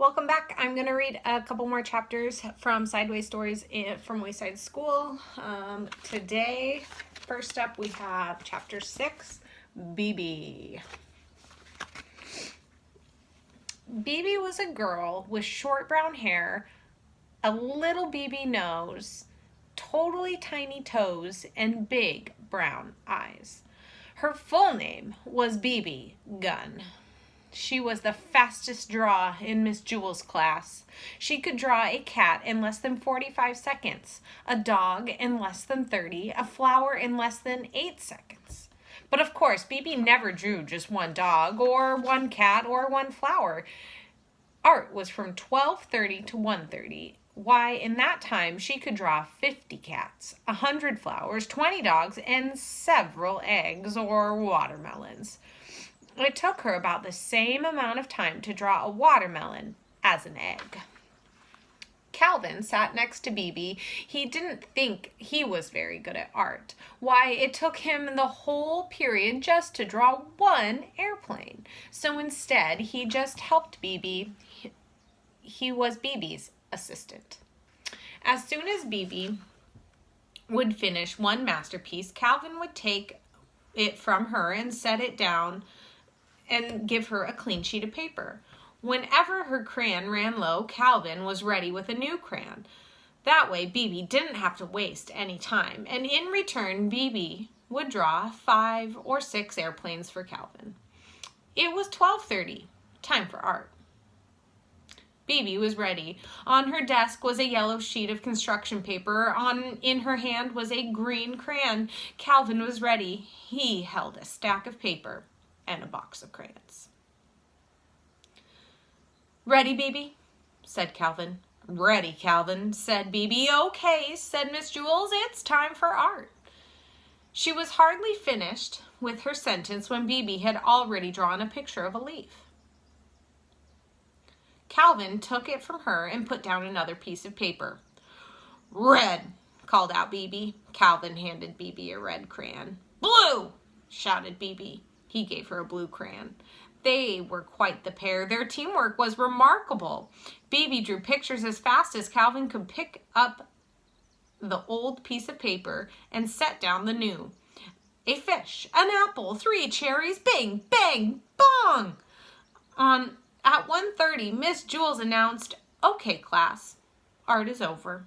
Welcome back. I'm going to read a couple more chapters from Sideways Stories from Wayside School. Today, first up, we have chapter 6, Bebe. Bebe was a girl with short brown hair, a little Bebe nose, totally tiny toes, and big brown eyes. Her full name was Bebe Gunn. She was the fastest draw in Miss Jewel's class. She could draw a cat in less than 45 seconds, a dog in less than 30, a flower in less than 8 seconds. But of course, Bebe never drew just one dog or one cat or one flower. Art was from 12:30 to 1:30. Why, in that time, she could draw 50 cats, 100 flowers, 20 dogs, and several eggs or watermelons. It took her about the same amount of time to draw a watermelon as an egg. Calvin sat next to Bebe. He didn't think he was very good at art. Why, it took him the whole period just to draw one airplane. So instead, he just helped Bebe. He was Bebe's assistant. As soon as Bebe would finish one masterpiece, Calvin would take it from her and set it down and give her a clean sheet of paper. Whenever her crayon ran low, Calvin was ready with a new crayon. That way, Bebe didn't have to waste any time, and in return, Bebe would draw 5 or 6 airplanes for Calvin. It was 12:30, time for art. Bebe was ready. On her desk was a yellow sheet of construction paper. In her hand was a green crayon. Calvin was ready. He held a stack of paper and a box of crayons. "Ready, Bebe?" said Calvin. "Ready, Calvin," said Bebe. "Okay," said Miss Jewels, "it's time for art." She was hardly finished with her sentence when Bebe had already drawn a picture of a leaf. Calvin took it from her and put down another piece of paper. "Red," called out Bebe. Calvin handed Bebe a red crayon. "Blue," shouted Bebe. He gave her a blue crayon. They were quite the pair. Their teamwork was remarkable. Bebe drew pictures as fast as Calvin could pick up the old piece of paper and set down the new. A fish, an apple, 3 cherries, bing, bang, bong. At 1:30, Miss Jewels announced, "Okay, class, art is over."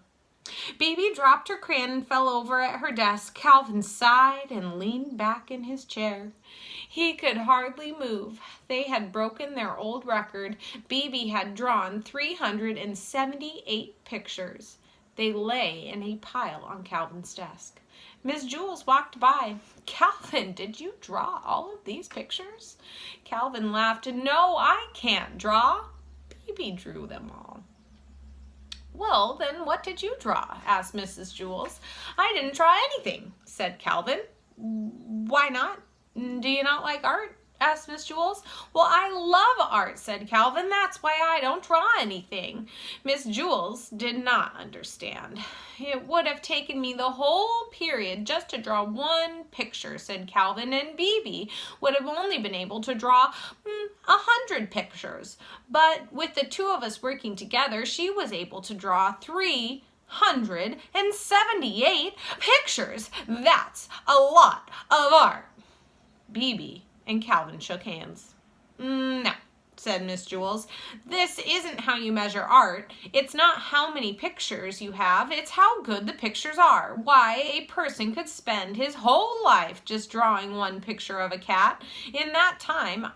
Bebe dropped her crayon and fell over at her desk. Calvin sighed and leaned back in his chair. He could hardly move. They had broken their old record. Bebe had drawn 378 pictures. They lay in a pile on Calvin's desk. Miss Jewels walked by. "Calvin, did you draw all of these pictures?" Calvin laughed. "No, I can't draw." Bebe drew them all. "Well, then what did you draw?" asked Mrs. Jewels. "I didn't draw anything," said Calvin. "Why not? Do you not like art?" asked Miss Jewels. "Well, I love art," said Calvin. "That's why I don't draw anything." Miss Jewels did not understand. "It would have taken me the whole period just to draw one picture," said Calvin, "and Bebe would have only been able to draw 100 pictures. But with the two of us working together, she was able to draw 378 pictures. That's a lot of art." Bebe and Calvin shook hands. "No," said Miss Jewels. "This isn't how you measure art. It's not how many pictures you have. It's how good the pictures are. Why, a person could spend his whole life just drawing one picture of a cat. In that time,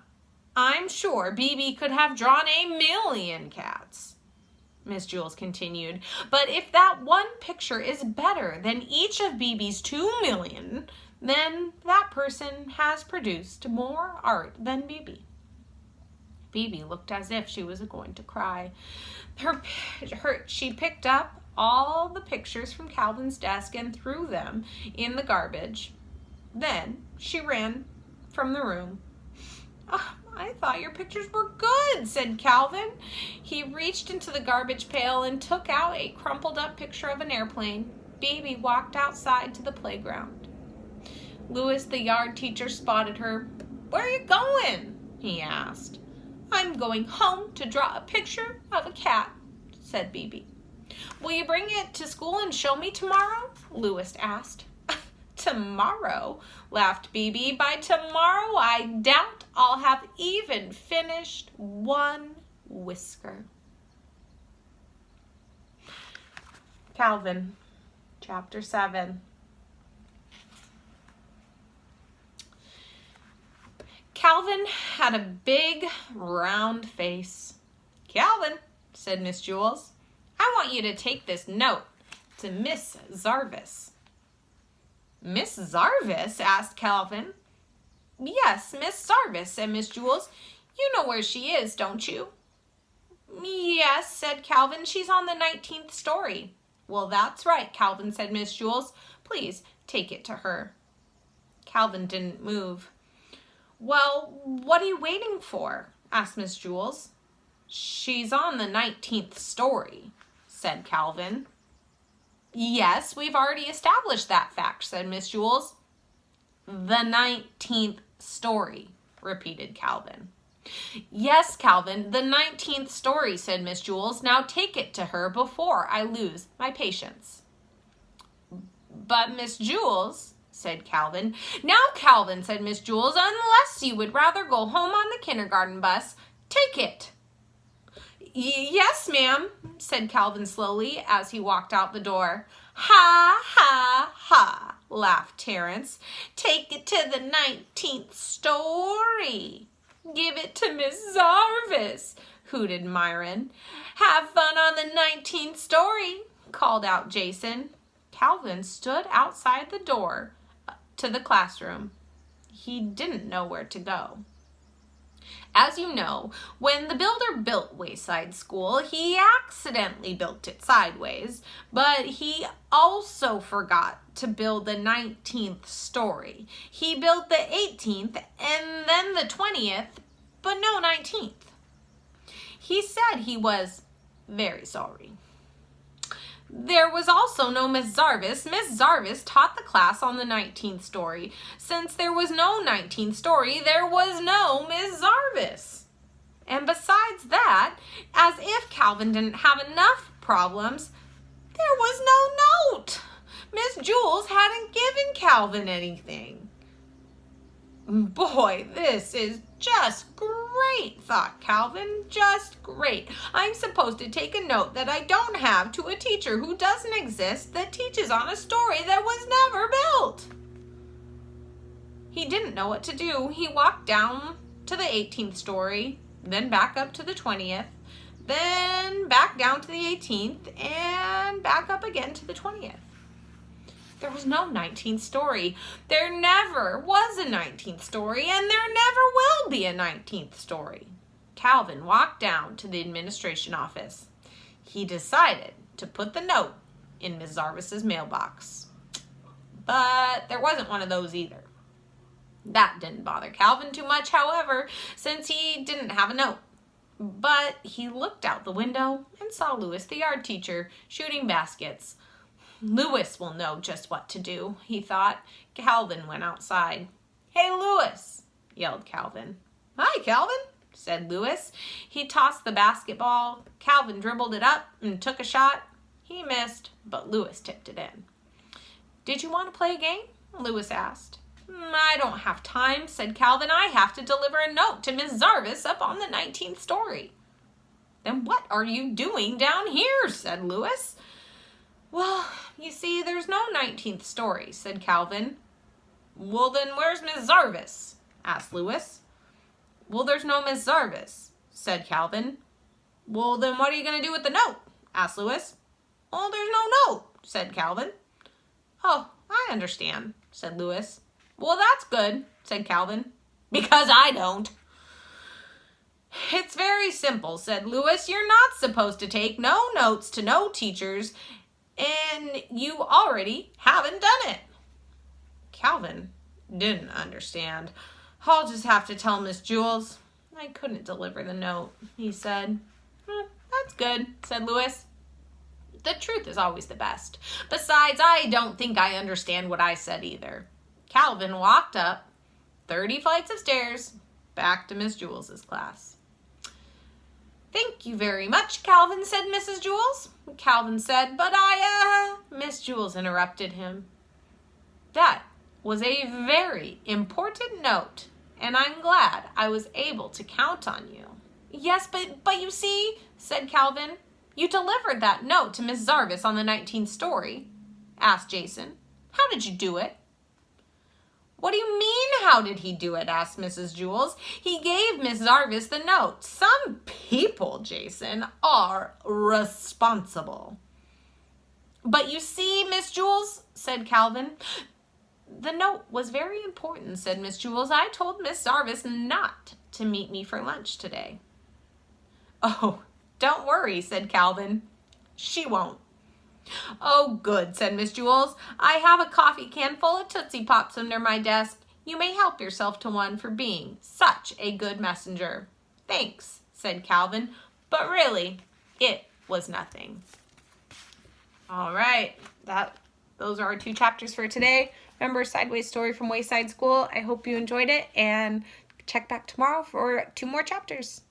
I'm sure Bebe could have drawn 1,000,000 cats." Miss Jewels continued, "But if that one picture is better than each of Bebe's 2,000,000, then that person has produced more art than Bebe." Bebe looked as if she was going to cry. She picked up all the pictures from Calvin's desk and threw them in the garbage. Then she ran from the room. "Oh, I thought your pictures were good," said Calvin. He reached into the garbage pail and took out a crumpled up picture of an airplane. Bebe walked outside to the playground. Louis, the yard teacher, spotted her. "Where are you going?" he asked. "I'm I'm going home to draw a picture of a cat, said Bebe. Will you bring it to school and show me tomorrow? Louis asked. Tomorrow, laughed Bebe. By tomorrow, I doubt I'll have even finished one whisker. Calvin, Chapter 7. Calvin had a big, round face. Calvin, said Miss Jules, I want you to take this note to Miss Zarvis. Miss Zarvis? Asked Calvin. Yes, Miss Zarvis, said Miss Jules. You know where she is, don't you? Yes, said Calvin. She's on the 19th story. Well, that's right, Calvin, said Miss Jules. Please take it to her. Calvin didn't move. Well, what are you waiting for? Asked Miss Jules. She's on the 19th story, said Calvin. Yes, we've already established that fact, said Miss Jules. The 19th story, repeated Calvin. Yes, Calvin, the 19th story, said Miss Jules. Now take it to her before I lose my patience. But Miss Jules, said Calvin. Now, Calvin, said Miss Jules, unless you would rather go home on the kindergarten bus, take it. Yes, ma'am, said Calvin slowly as he walked out the door. Ha, ha, ha, laughed Terence. Take it to the 19th story. Give it to Miss Zarvis, hooted Myron. Have fun on the 19th story, called out Jason. Calvin stood outside the door to the classroom. He didn't know where to go. As you know, when the builder built Wayside School, he accidentally built it sideways, but he also forgot to build the 19th story. He built the 18th and then the 20th, but no 19th. He said he was very sorry. There was also no Miss Zarvis. Miss Zarvis taught the class on the 19th story. Since there was no 19th story, there was no Miss Zarvis. And besides that, as if Calvin didn't have enough problems, there was no note. Miss Jules hadn't given Calvin anything. Boy, this is just great, thought Calvin. Just great. I'm supposed to take a note that I don't have to a teacher who doesn't exist that teaches on a story that was never built. He didn't know what to do. He walked down to the 18th story, then back up to the 20th, then back down to the 18th, and back up again to the 20th. There was no 19th story. There never was a 19th story, and there never will be a 19th story. Calvin walked down to the administration office. He decided to put the note in Ms. Zarvis's mailbox. But there wasn't one of those either. That didn't bother Calvin too much, however, since he didn't have a note. But he looked out the window and saw Louis, the yard teacher, shooting baskets. Louis will know just what to do, he thought. Calvin went outside. Hey, Louis, yelled Calvin. Hi, Calvin, said Louis. He tossed the basketball. Calvin dribbled it up and took a shot. He missed, but Louis tipped it in. Did you want to play a game? Louis asked. I don't have time, said Calvin. I have to deliver a note to Miss Zarvis up on the 19th story. Then what are you doing down here? Said Louis. Well, you see, there's no 19th story, said Calvin. Well, then where's Miss Zarvis? Asked Louis. Well, there's no Miss Zarvis, said Calvin. Well, then what are you going to do with the note? Asked Louis. Well, there's no note, said Calvin. Oh, I understand, said Louis. Well, that's good, said Calvin. Because I don't. It's very simple, said Louis. You're not supposed to take no notes to no teachers, and you already haven't done it. Calvin didn't understand. I'll just have to tell Miss Jules. I couldn't deliver the note, he said. That's good, said Louis. The truth is always the best. Besides, I don't think I understand what I said either. Calvin walked up 30 flights of stairs back to Miss Jules's class. Thank you very much, Calvin, said Mrs. Jewls. Calvin said, but Miss Jewls interrupted him. That was a very important note, and I'm glad I was able to count on you. Yes, but you see, said Calvin, you delivered that note to Miss Zarvis on the 19th story, asked Jason. How did you do it? What do you mean, how did he do it? Asked Mrs. Jewls. He gave Miss Zarvis the note. Some people, Jason, are responsible. But you see, Miss Jewls, said Calvin. The note was very important, said Miss Jewls. I told Miss Zarvis not to meet me for lunch today. Oh, don't worry, said Calvin. She won't. Oh, good, said Miss Jewls. I have a coffee can full of Tootsie Pops under my desk. You may help yourself to one for being such a good messenger. Thanks, said Calvin, but really, it was nothing. All right, those are our 2 chapters for today. Remember, Sideways Story from Wayside School. I hope you enjoyed it, and check back tomorrow for 2 more chapters.